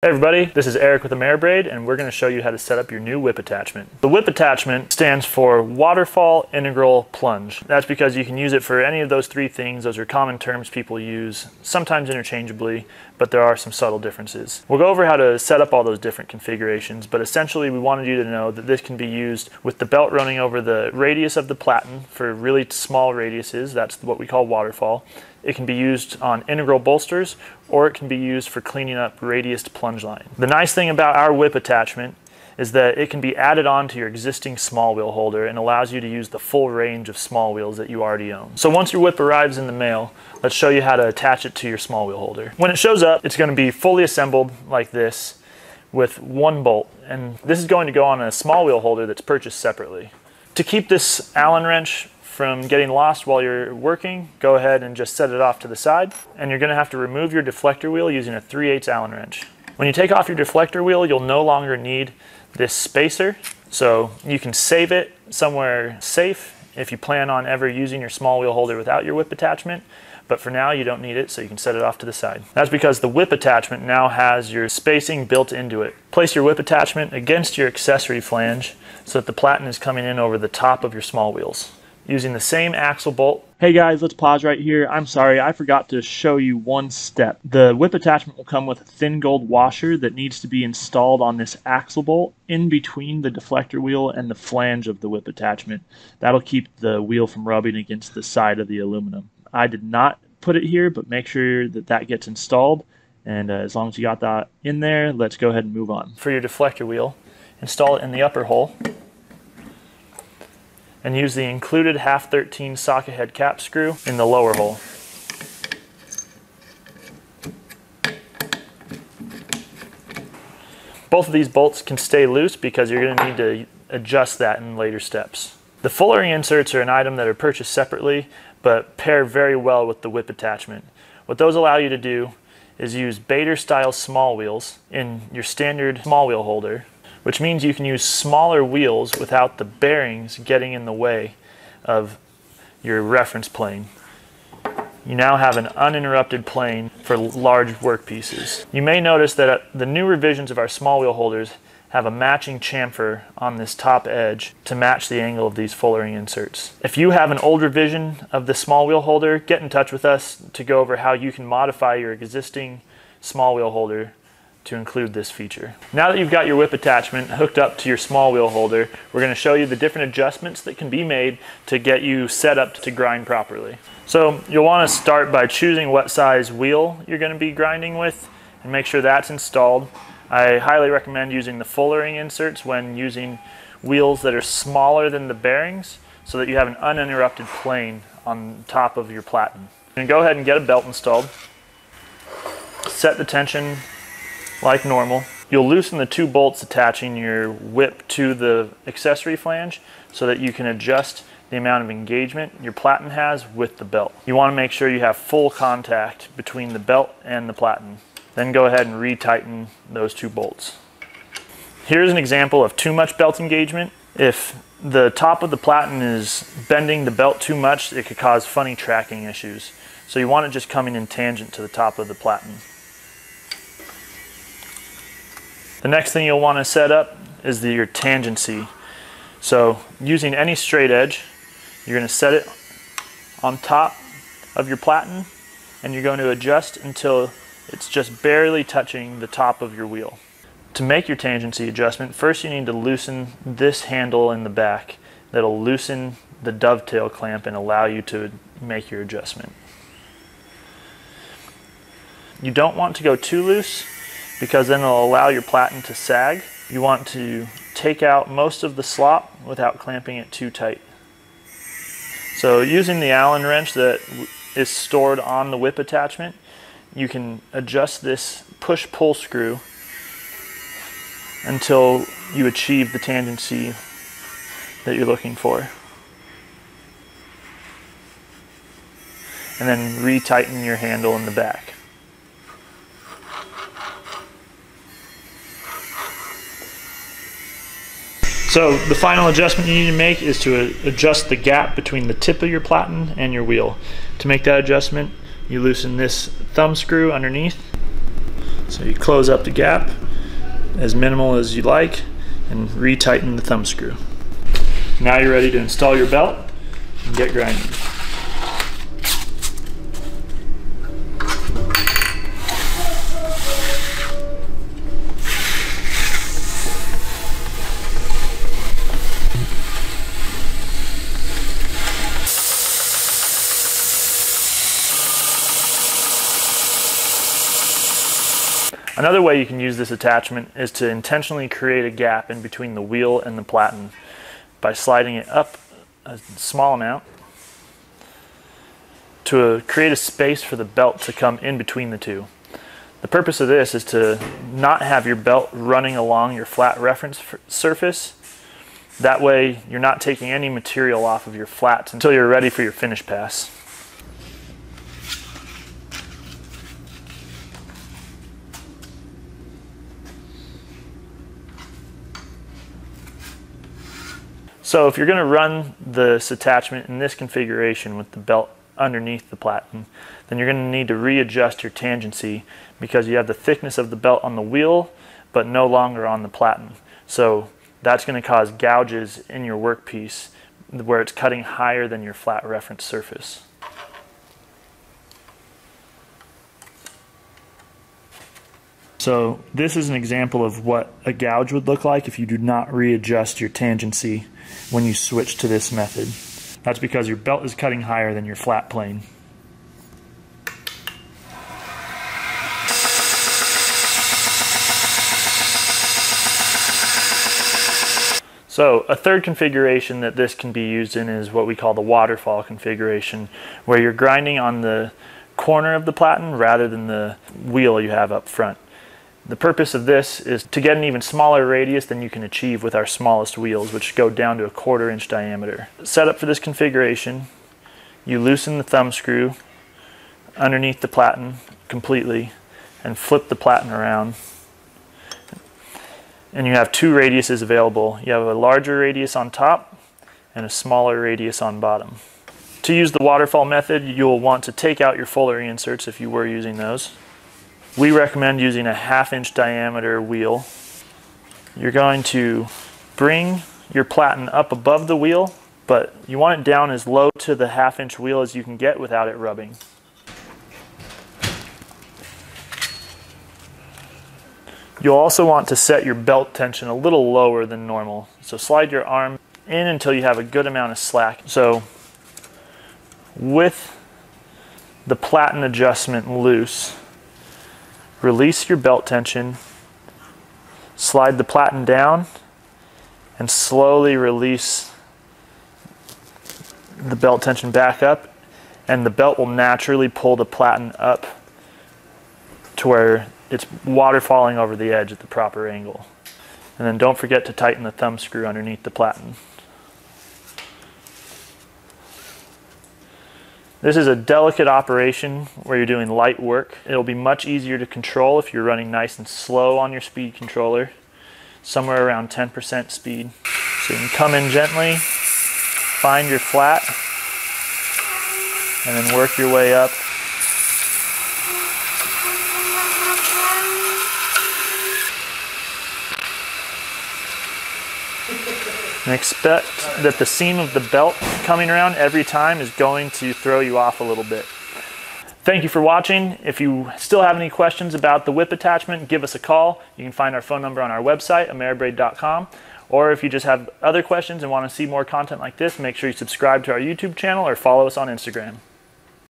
Hey everybody, this is Eric with AmeriBrade, and we're going to show you how to set up your new WIP attachment. The WIP attachment stands for Waterfall, Integral, Plunge. That's because you can use it for any of those three things. Those are common terms people use, sometimes interchangeably, but there are some subtle differences. We'll go over how to set up all those different configurations, but essentially we wanted you to know that this can be used with the belt running over the radius of the platen for really small radiuses. That's what we call waterfall. It can be used on integral bolsters, or it can be used for cleaning up radiused plunge line. The nice thing about our WIP attachment is that it can be added on to your existing small wheel holder and allows you to use the full range of small wheels that you already own. So once your WIP arrives in the mail, let's show you how to attach it to your small wheel holder. When it shows up, it's going to be fully assembled like this with one bolt, and this is going to go on a small wheel holder that's purchased separately. To keep this Allen wrench from getting lost while you're working, go ahead and just set it off to the side, and you're going to have to remove your deflector wheel using a 3/8 Allen wrench. When you take off your deflector wheel, you'll no longer need this spacer, so you can save it somewhere safe if you plan on ever using your small wheel holder without your WIP attachment, but for now you don't need it, so you can set it off to the side. That's because the WIP attachment now has your spacing built into it. Place your WIP attachment against your accessory flange so that the platen is coming in over the top of your small wheels, using the same axle bolt. Hey guys, let's pause right here. I'm sorry, I forgot to show you one step. The WIP attachment will come with a thin gold washer that needs to be installed on this axle bolt in between the deflector wheel and the flange of the WIP attachment. That'll keep the wheel from rubbing against the side of the aluminum. I did not put it here, but make sure that that gets installed. And as long as you got that in there, let's go ahead and move on. For your deflector wheel, install it in the upper hole, and use the included 1/2-13 socket head cap screw in the lower hole. Both of these bolts can stay loose because you're going to need to adjust that in later steps. The fullering inserts are an item that are purchased separately but pair very well with the WIP attachment. What those allow you to do is use Bader style small wheels in your standard small wheel holder, which means you can use smaller wheels without the bearings getting in the way of your reference plane. You now have an uninterrupted plane for large work pieces. You may notice that the new revisions of our small wheel holders have a matching chamfer on this top edge to match the angle of these fullering inserts. If you have an old revision of the small wheel holder, get in touch with us to go over how you can modify your existing small wheel holder to include this feature. Now that you've got your WIP attachment hooked up to your small wheel holder, we're going to show you the different adjustments that can be made to get you set up to grind properly. So you'll want to start by choosing what size wheel you're going to be grinding with and make sure that's installed. I highly recommend using the fullering inserts when using wheels that are smaller than the bearings so that you have an uninterrupted plane on top of your platen. You can go ahead and get a belt installed. Set the tension like normal. You'll loosen the two bolts attaching your WIP to the accessory flange so that you can adjust the amount of engagement your platen has with the belt. You want to make sure you have full contact between the belt and the platen. Then go ahead and retighten those two bolts. Here's an example of too much belt engagement. If the top of the platen is bending the belt too much, it could cause funny tracking issues. So you want it just coming in tangent to the top of the platen. The next thing you'll want to set up is your tangency. So using any straight edge, you're going to set it on top of your platen, and you're going to adjust until it's just barely touching the top of your wheel. To make your tangency adjustment, first you need to loosen this handle in the back. That'll loosen the dovetail clamp and allow you to make your adjustment. You don't want to go too loose, because then it'll allow your platen to sag. You want to take out most of the slop without clamping it too tight. So using the Allen wrench that is stored on the WIP attachment, you can adjust this push-pull screw until you achieve the tangency that you're looking for. And then retighten your handle in the back. So the final adjustment you need to make is to adjust the gap between the tip of your platen and your wheel. To make that adjustment, you loosen this thumb screw underneath, So you close up the gap as minimal as you like and retighten the thumb screw. Now you're ready to install your belt and get grinding. Another way you can use this attachment is to intentionally create a gap in between the wheel and the platen by sliding it up a small amount to create a space for the belt to come in between the two. The purpose of this is to not have your belt running along your flat reference surface. That way you're not taking any material off of your flats until you're ready for your finish pass. So if you're going to run this attachment in this configuration with the belt underneath the platen, then you're going to need to readjust your tangency because you have the thickness of the belt on the wheel but no longer on the platen. So that's going to cause gouges in your workpiece where it's cutting higher than your flat reference surface. So this is an example of what a gouge would look like if you do not readjust your tangency when you switch to this method. That's because your belt is cutting higher than your flat plane. So a third configuration that this can be used in is what we call the waterfall configuration, where you're grinding on the corner of the platen rather than the wheel you have up front. The purpose of this is to get an even smaller radius than you can achieve with our smallest wheels, which go down to a 1/4 inch diameter. Set up for this configuration, you loosen the thumb screw underneath the platen completely and flip the platen around. And you have two radiuses available. You have a larger radius on top and a smaller radius on bottom. To use the waterfall method, you'll want to take out your Fullery inserts if you were using those. We recommend using a 1/2 inch diameter wheel. You're going to bring your platen up above the wheel, but you want it down as low to the 1/2 inch wheel as you can get without it rubbing. You'll also want to set your belt tension a little lower than normal. So slide your arm in until you have a good amount of slack. So with the platen adjustment loose, release your belt tension, slide the platen down, and slowly release the belt tension back up, and the belt will naturally pull the platen up to where it's waterfalling over the edge at the proper angle. And then don't forget to tighten the thumb screw underneath the platen. This is a delicate operation where you're doing light work. It'll be much easier to control if you're running nice and slow on your speed controller, somewhere around 10% speed. So you can come in gently, find your flat, and then work your way up. And expect that the seam of the belt coming around every time is going to throw you off a little bit. Thank you for watching. If you still have any questions about the WIP attachment, give us a call. You can find our phone number on our website, AmeriBrade.com. Or if you just have other questions and want to see more content like this, make sure you subscribe to our YouTube channel or follow us on Instagram.